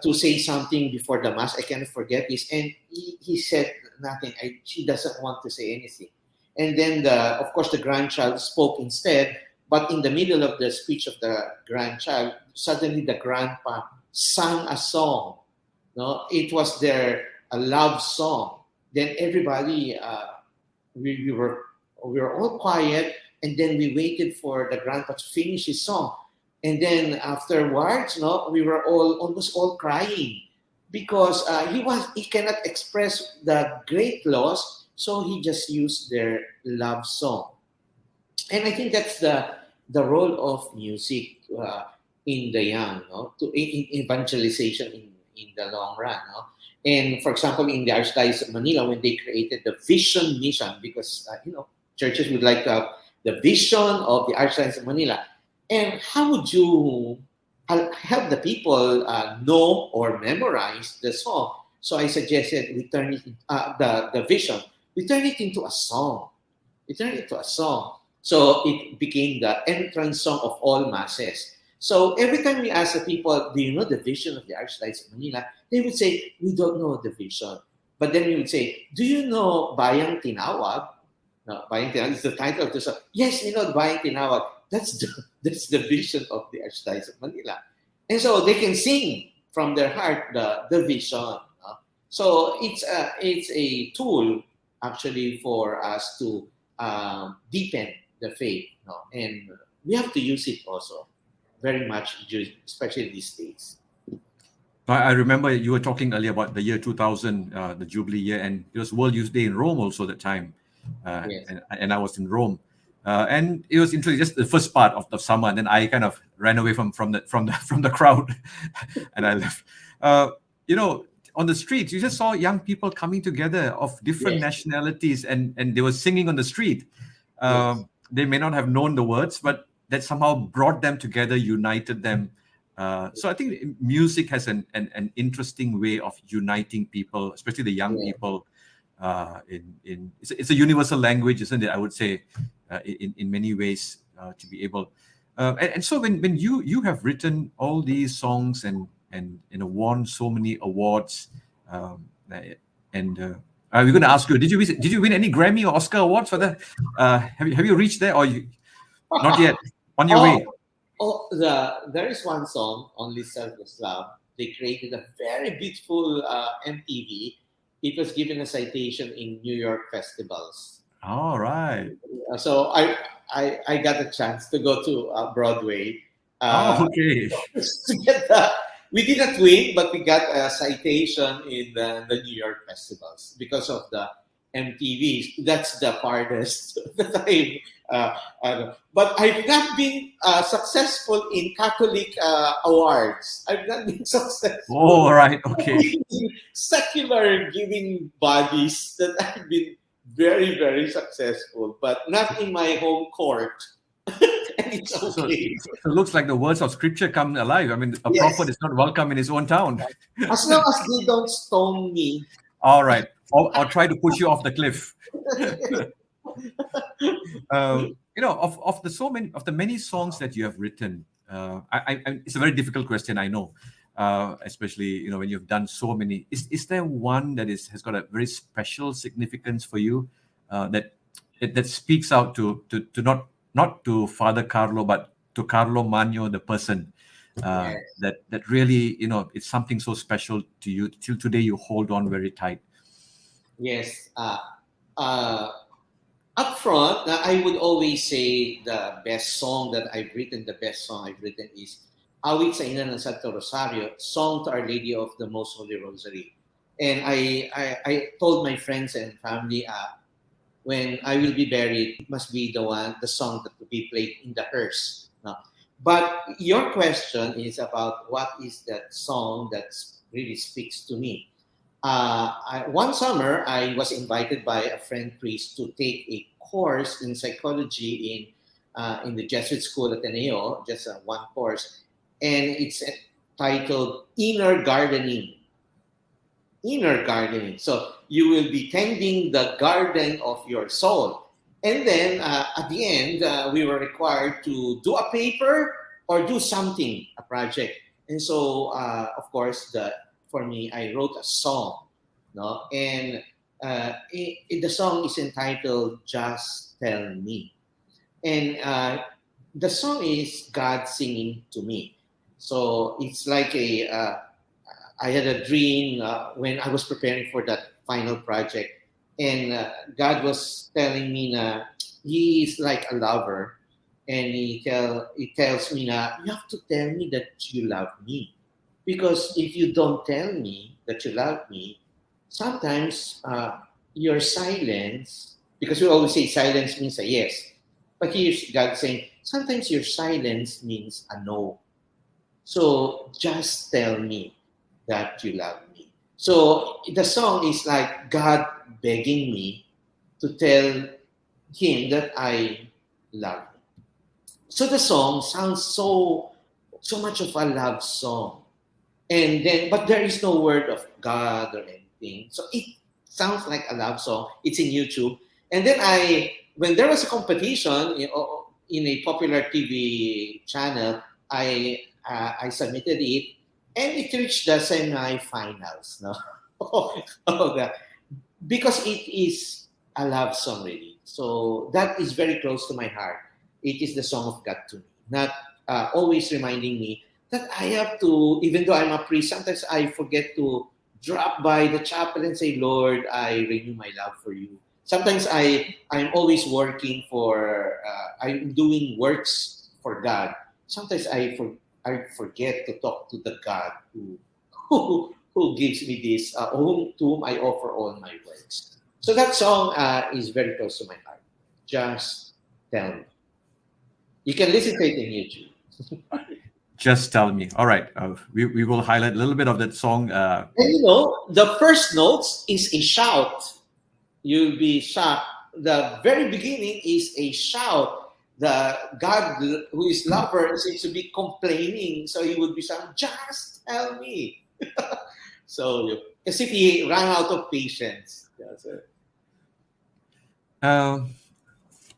to say something before the mass. I cannot forget this, and he said nothing. She doesn't want to say anything, and then of course the grandchild spoke instead. But in the middle of the speech of the grandchild, suddenly the grandpa sang a song. No, it was their a love song. Then everybody, we were all quiet, and then we waited for the grandpa to finish his song. And then afterwards, we were almost all crying because he cannot express the great loss, so he just used their love song. And I think that's the role of music in the young, to in evangelization in the long run. And for example, in the Archdiocese of Manila, when they created the Vision Mission, because churches would like to have the vision of the Archdiocese of Manila. And how would you help the people know or memorize the song? So I suggested we turn it the vision. We turn it into a song. So it became the entrance song of all masses. So every time we ask the people, do you know the vision of the Archdiocese of Manila? They would say, we don't know the vision. But then we would say, do you know Bayang Tinawag? No, Bayang Tinawag is the title of the song. Yes, we know Bayang Tinawag. That's the vision of the Archdiocese of Manila. And so they can sing from their heart the vision. So it's a tool actually for us to deepen the faith. And we have to use it also very much, especially these days. I remember you were talking earlier about the year 2000, the Jubilee year, and it was World Youth Day in Rome also at that time. Yes. And I was in Rome. And it was interesting, just the first part of the summer, and then I kind of ran away from the crowd, and I left. On the streets, you just saw young people coming together of different nationalities, and they were singing on the street. They may not have known the words, but that somehow brought them together, united them. So I think music has an interesting way of uniting people, especially the young people. It's a universal language, isn't it? I would say, in many ways, to be able. And so when you have written all these songs and won so many awards, and we're going to ask you, did you win any Grammy or Oscar awards for that? Have you reached there, or you not yet? On your way. There is one song, Only Selfless Love. They created a very beautiful MTV. It was given a citation in New York festivals. All right. So I got a chance to go to Broadway. Okay. To get we didn't win, but we got a citation in the New York festivals because of the MTVs. That's the farthest that but I've not been successful in Catholic awards. I've not been successful. Oh, right. Okay. In secular giving bodies that I've been very, very successful, but not in my home court. And it's okay. So it looks like the words of scripture come alive. I mean, a prophet is not welcome in his own town. As long as they don't stone me. All right. Or try to push you off the cliff. Of the many songs that you have written, it's a very difficult question, I know, especially when you've done so many. Is there one that has got a very special significance for you, that speaks out to not to Father Carlo, but to Carlo Magno, the person, that really it's something so special to you till today? You hold on very tight. Yes. Up front, I would always say the best song I've written is Awit sa Ina ng Santo Rosario, Song to Our Lady of the Most Holy Rosary. And I told my friends and family, when I will be buried, it must be the song that will be played in the hearse. No? But your question is about what is that song that really speaks to me. One summer, I was invited by a friend priest to take a course in psychology in the Jesuit school at Ateneo, just one course, and it's titled Inner Gardening. Inner gardening. So you will be tending the garden of your soul. And then at the end, we were required to do a paper or do something, a project. And so, of course, for me, I wrote a song, no? And the song is entitled "Just Tell Me," and the song is God singing to me. So it's like I had a dream when I was preparing for that final project, and God was telling me that He is like a lover, and He tells me that you have to tell me that you love me, because if you don't tell me that you love me, sometimes your silence, because we always say silence means a yes, but here's God saying sometimes your silence means a no. So just tell me that you love me. So the song is like God begging me to tell Him that I love Him. So the song sounds so much of a love song, and then but there is no word of God or anything. So it sounds like a love song. It's in YouTube, and then when there was a competition in a popular TV channel, I submitted it, and it reached the semi-finals. No, oh, that because it is a love song, really. So that is very close to my heart. It is the song of God to me, not always reminding me that I have to, even though I'm a priest, sometimes I forget to drop by the chapel and say, Lord, I renew my love for you. Sometimes I'm always working I'm doing works for God. Sometimes I forget to talk to the God who gives me this, to whom I offer all my works. So that song is very close to my heart. Just tell me. You can listen to it in YouTube. Just tell me. All right. We will highlight a little bit of that song. And the first notes is a shout. You'll be shocked. The very beginning is a shout. The God who is lover seems to be complaining. So he would be saying, just tell me. So as if he ran out of patience. That's it.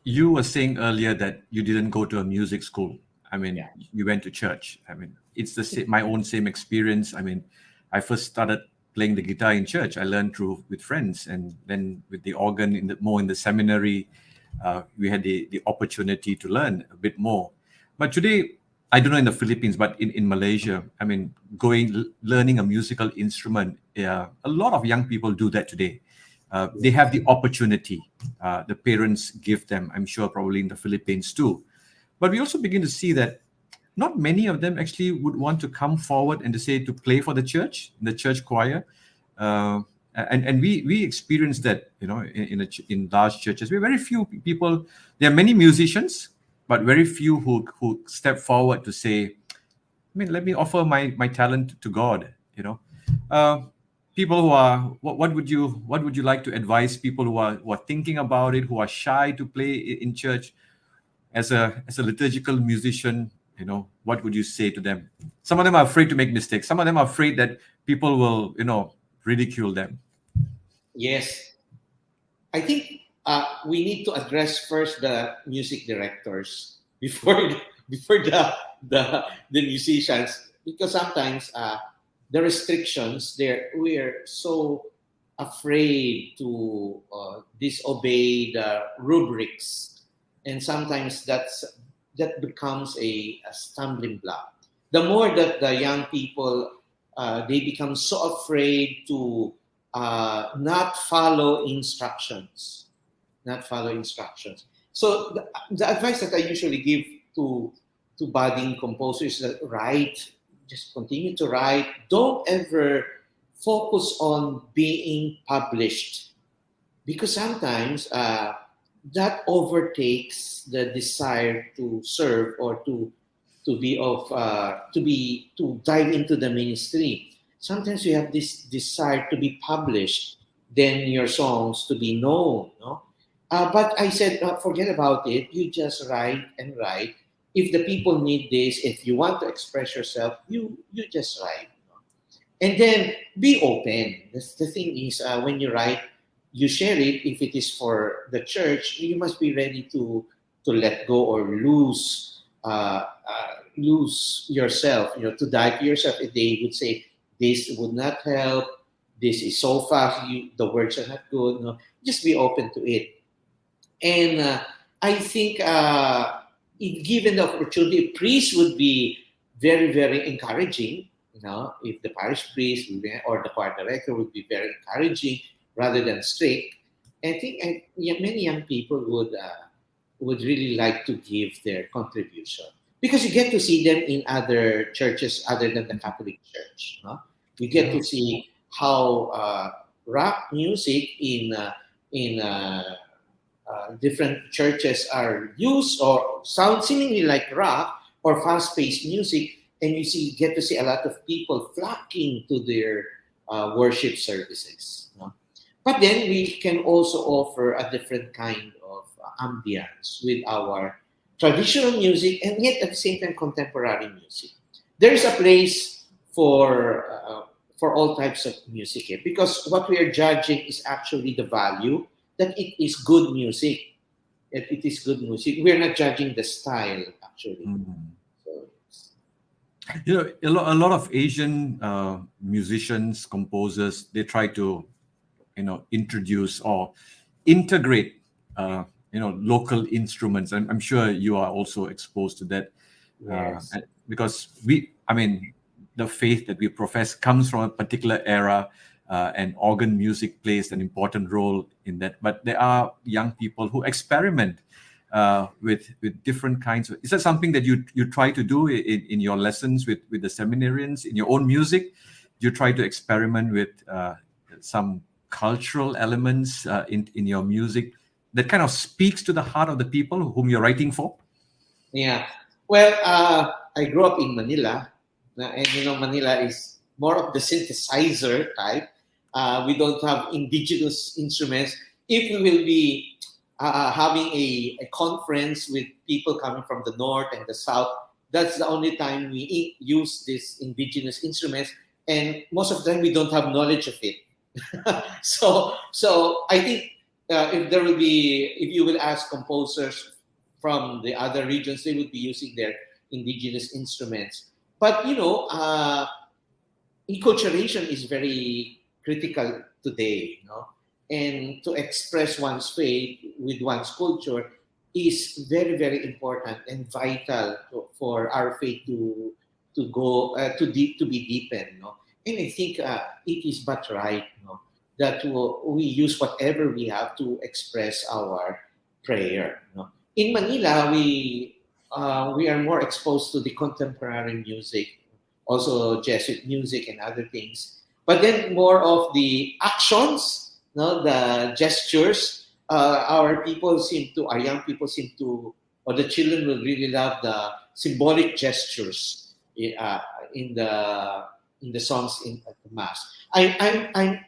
You were saying earlier that you didn't go to a music school. I mean, Yeah. you went to church. I mean, it's my own same experience. I mean, I first started playing the guitar in church. I learned with friends, and then with the organ more in the seminary, we had the opportunity to learn a bit more. But today, I don't know in the Philippines, but in Malaysia, I mean, learning a musical instrument, a lot of young people do that today. They have the opportunity. The parents give them, I'm sure probably in the Philippines too. But we also begin to see that not many of them actually would want to come forward and to play for the church, in the church choir. And we experience that, in large churches. We're very few people. There are many musicians, but very few who step forward to say, let me offer my talent to God. People who are, what would you like to advise people who are thinking about it, who are shy to play in church? As a liturgical musician, what would you say to them? Some of them are afraid to make mistakes. Some of them are afraid that people will, ridicule them. Yes. I think we need to address first the music directors before the musicians, because sometimes the restrictions there, we are so afraid to disobey the rubrics, and sometimes that becomes a stumbling block. The more that the young people they become so afraid to not follow instructions. So the advice that I usually give to budding composers is that just continue to write. Don't ever focus on being published, because sometimes that overtakes the desire to serve or to dive into the ministry. Sometimes you have this desire to be published, then your songs to be known. No? But I said, forget about it. You just write and write. If the people need this, if you want to express yourself, you just write. And then be open. The thing is, when you write, you share it. If it is for the church, you must be ready to let go or lose yourself. To die to yourself. If they would say this would not help, this is so fast. The words are not good. Just be open to it. And I think if given the opportunity, priest would be very, very encouraging. If the parish priest or the choir director would be very encouraging rather than strict. I think many young people would really like to give their contribution because you get to see them in other churches other than the Catholic Church. You get to see how rock music in different churches are used or sound seemingly like rock or fast-paced music, and get to see a lot of people flocking to their worship services. But then we can also offer a different kind of ambience with our traditional music and yet at the same time contemporary music. There's a place for all types of music here because what we are judging is actually the value that it is good music. It is good music. We're not judging the style, actually. So, a lot of Asian musicians, composers, they try to, introduce or integrate, local instruments. I'm sure you are also exposed to that. Yes. Because the faith that we profess comes from a particular era. And organ music plays an important role in that. But there are young people who experiment with different kinds of. Is that something that you try to do in your lessons with the seminarians in your own music? Do you try to experiment with some cultural elements in your music that kind of speaks to the heart of the people whom you're writing for? Yeah. Well, I grew up in Manila, and Manila is more of the synthesizer type. We don't have indigenous instruments. If we will be having a conference with people coming from the north and the south, that's the only time we use these indigenous instruments. And most of the time, we don't have knowledge of it. So I think if you will ask composers from the other regions, they would be using their indigenous instruments. But enculturation is very critical today, and to express one's faith with one's culture is very, very important and vital for our faith to be deepened. And I think it is but right, that we use whatever we have to express our prayer. In Manila, we are more exposed to the contemporary music, also Jesuit music and other things. But then more of the actions, the gestures. Our young people seem to, or the children will really love the symbolic gestures in the songs at the mass. I'm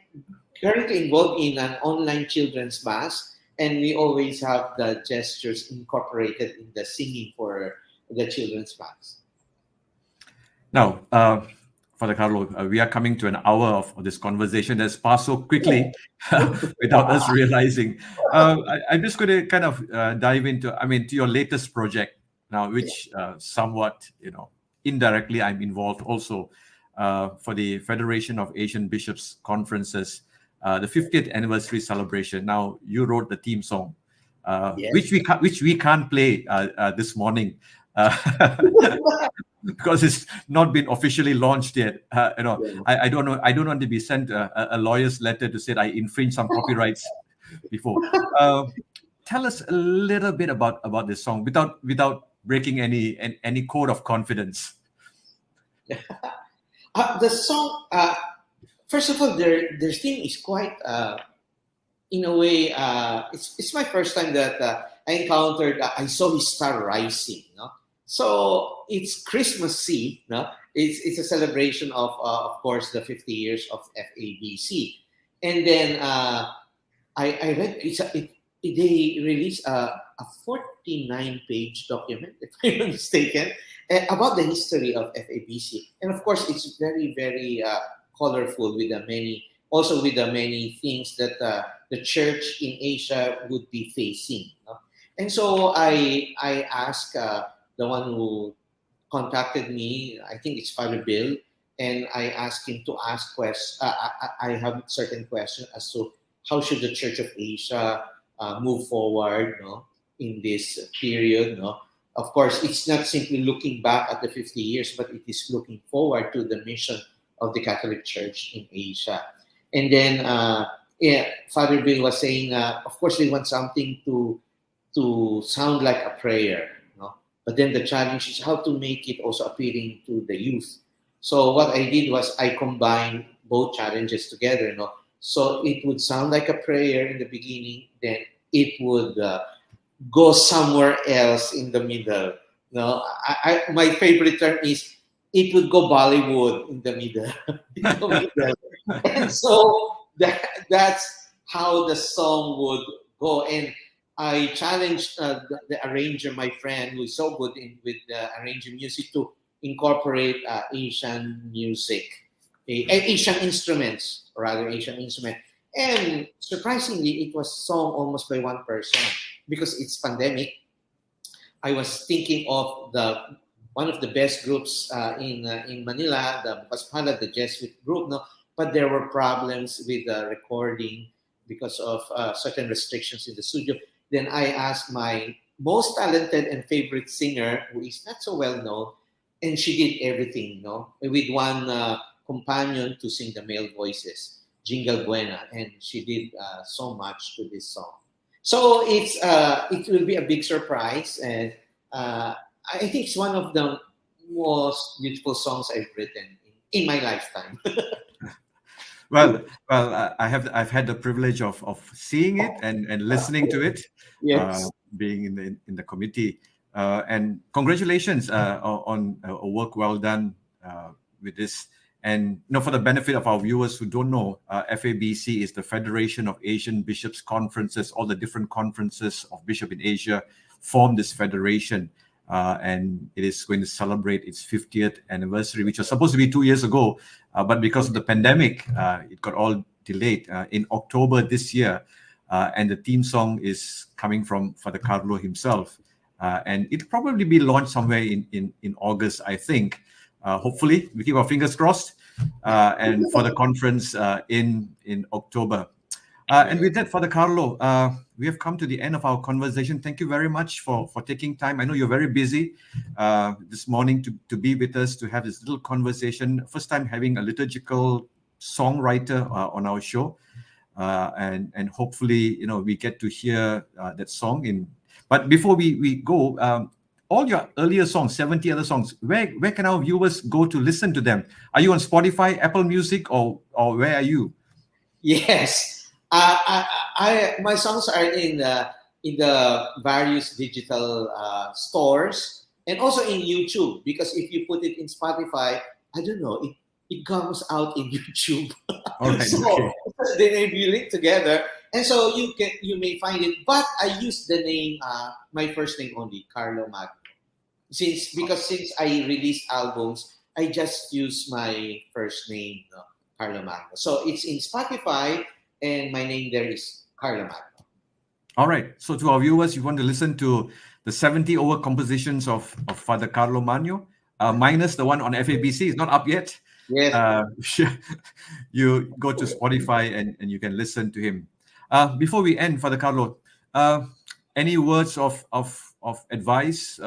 currently involved in an online children's mass, and we always have the gestures incorporated in the singing for the children's mass. Now, Father Carlo, we are coming to an hour of this conversation that's passed so quickly without us realizing. I'm just going to kind of dive into, to your latest project now, which somewhat, indirectly I'm involved also for the Federation of Asian Bishops Conferences, the 50th anniversary celebration. Now, you wrote the theme song, which we can't play this morning. Because it's not been officially launched yet. I don't know. I don't want to be sent a lawyer's letter to say I infringed some copyrights before. Tell us a little bit about this song without breaking any code of confidence. The song, first of all, their theme is quite, in a way, it's my first time that I encountered. I saw his star rising. So it's Christmassy, It's a celebration of course, the 50 years of FABC, and then I read they released a 49-page document, if I'm not mistaken, about the history of FABC. And of course, it's very, very colorful with the many, also with the many things that the church in Asia would be facing. No? And so I asked the one who contacted me, I think it's Father Bill, and I asked him to ask questions. I have certain questions as to how should the Church of Asia move forward, no, in this period, no. Of course, it's not simply looking back at the 50 years, but it is looking forward to the mission of the Catholic Church in Asia. And then, yeah, Father Bill was saying, of course, they want something to sound like a prayer, no? But then the challenge is how to make it also appealing to the youth. So what I did was I combined both challenges together, you know. So it would sound like a prayer in the beginning, then it would go somewhere else in the middle. No, my favorite term is it would go Bollywood in the middle. In the middle. And so that's how the song would go. And I challenged the arranger, my friend, who is so good with arranging music, to incorporate Asian music, Asian instruments, or rather Asian instrument. And surprisingly, it was sung almost by one person because it's pandemic. I was thinking of one of the best groups in Manila, the Paspada, the Jesuit group, no, but there were problems with the recording because of certain restrictions in the studio. Then I asked my most talented and favorite singer, who is not so well known, and she did everything, no, with one companion to sing the male voices, Jingle Buena, and she did so much to this song. So it will be a big surprise, and I think it's one of the most beautiful songs I've written in my lifetime. I've had the privilege of seeing it and listening to it, Yes. being in the committee, and congratulations on a work well done with this. And for the benefit of our viewers who don't know, FABC is the Federation of Asian Bishops' Conferences. All the different conferences of bishop in Asia form this federation, and it is going to celebrate its 50th anniversary, which was supposed to be 2 years ago, but because of the pandemic, it got all delayed in October this year. And the theme song is coming from Father Carlo himself, and it'll probably be launched somewhere in August, I think. Hopefully, we keep our fingers crossed, and for the conference in October. And with that, Father Carlo, we have come to the end of our conversation. Thank you very much for taking time. I know you're very busy this morning to be with us, to have this little conversation. First time having a liturgical songwriter on our show, and hopefully, we get to hear that song in. But before we go, all your earlier songs, 70 other songs, where can our viewers go to listen to them? Are you on Spotify, Apple Music, or where are you? Yes. My songs are in the various digital stores and also in YouTube, because if you put it in Spotify, I don't know, it comes out in YouTube. All right, So okay. they may be linked together, and so you may find it. But I use the name, my first name only, Carlo Magno. Since I released albums, I just use my first name, Carlo Magno. So it's in Spotify, and my name there is Carlo Magno. All right. So to our viewers, you want to listen to the 70 over compositions of Father Carlo Mano, minus the one on FABC. It's not up yet. Yes. You go to Spotify and you can listen to him. Before we end, Father Carlo, any words of advice,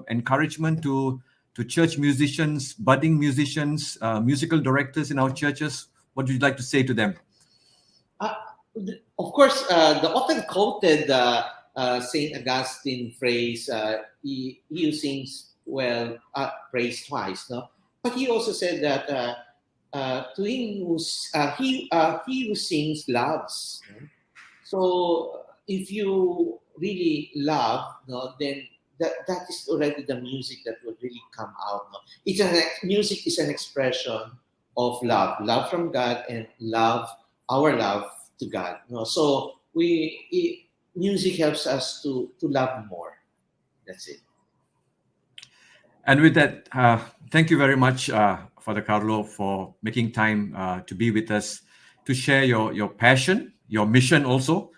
encouragement to church musicians, budding musicians, musical directors in our churches? What would you like to say to them? Of course, the often quoted Saint Augustine phrase, he who sings well prays twice, no? But he also said that to him he who sings loves. No? So if you really love, no, then that is already the music that will really come out. No? Music is an expression of love from God, and our love to God. No? So music helps us to love more. That's it. And with that, thank you very much, Father Carlo, for making time to be with us, to share your passion, your mission also,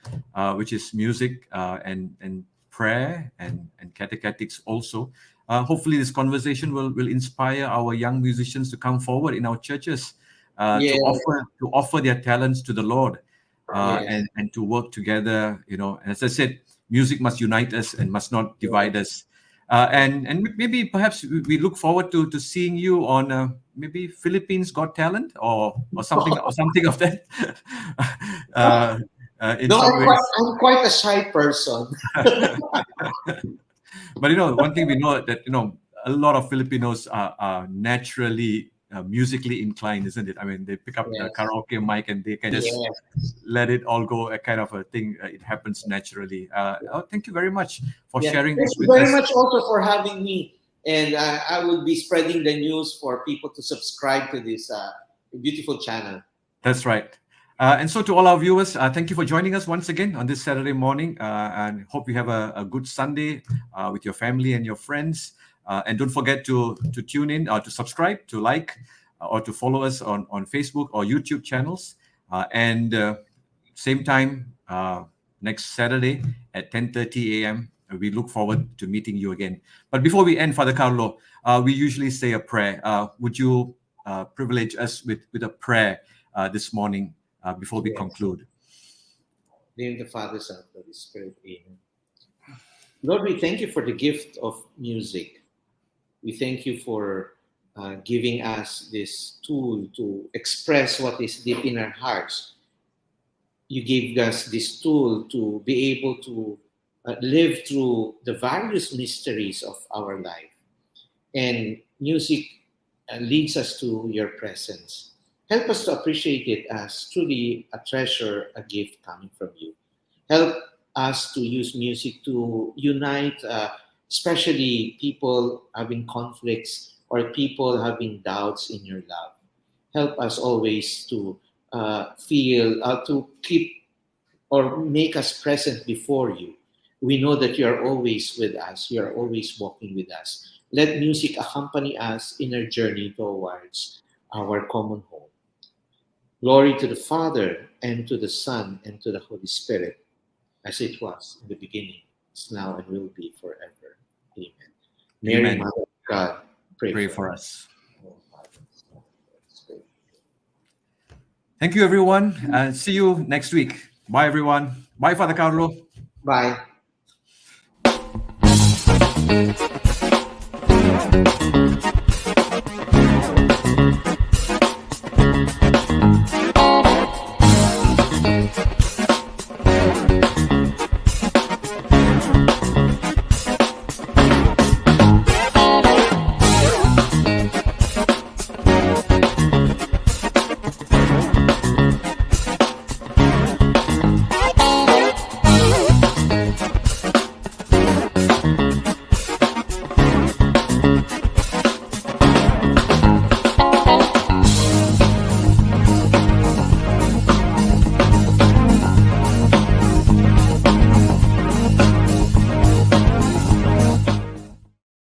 which is music and prayer and catechetics also. Hopefully, this conversation will inspire our young musicians to come forward in our churches Yes. to offer their talents to the Lord Yes. and to work together. As I said, music must unite us and must not divide us. And maybe perhaps we look forward to seeing you on maybe Philippines Got Talent or something of that. In No, some ways. I'm quite a shy person. But one thing we know that a lot of Filipinos are naturally musically inclined, isn't it? I mean, they pick up the Yes. karaoke mic and they can just Yes. let it all go, a kind of a thing. It happens naturally. Thank you very much for Yeah. sharing Thank this you with very us. much also for having me. And I will be spreading the news for people to subscribe to this beautiful channel. That's right. And so to all our viewers, thank you for joining us once again on this Saturday morning, and hope you have a good Sunday with your family and your friends. And don't forget to tune in, to subscribe, to like, or to follow us on Facebook or YouTube channels. And same time next Saturday at 10:30 a.m. We look forward to meeting you again. But before we end, Father Carlo, we usually say a prayer. Would you privilege us with a prayer this morning before we Yes. conclude? In the name of the Father, Son, and Holy Spirit. Amen. Lord, we thank you for the gift of music. We thank you for giving us this tool to express what is deep in our hearts. You gave us this tool to be able to live through the various mysteries of our life. And music leads us to your presence. Help us to appreciate it as truly a treasure, a gift coming from you. Help us to use music to unite, especially people having conflicts or people having doubts in your love. Help us always to to keep or make us present before you. We know that you are always with us. You are always walking with us. Let music accompany us in our journey towards our common home. Glory to the Father, and to the Son, and to the Holy Spirit, as it was in the beginning, is now, and will be forever. Amen. Mary, Amen. Mother of God, Pray for us. us. Thank you, everyone. And see you next week. Bye, everyone. Bye, Father Carlo. Bye.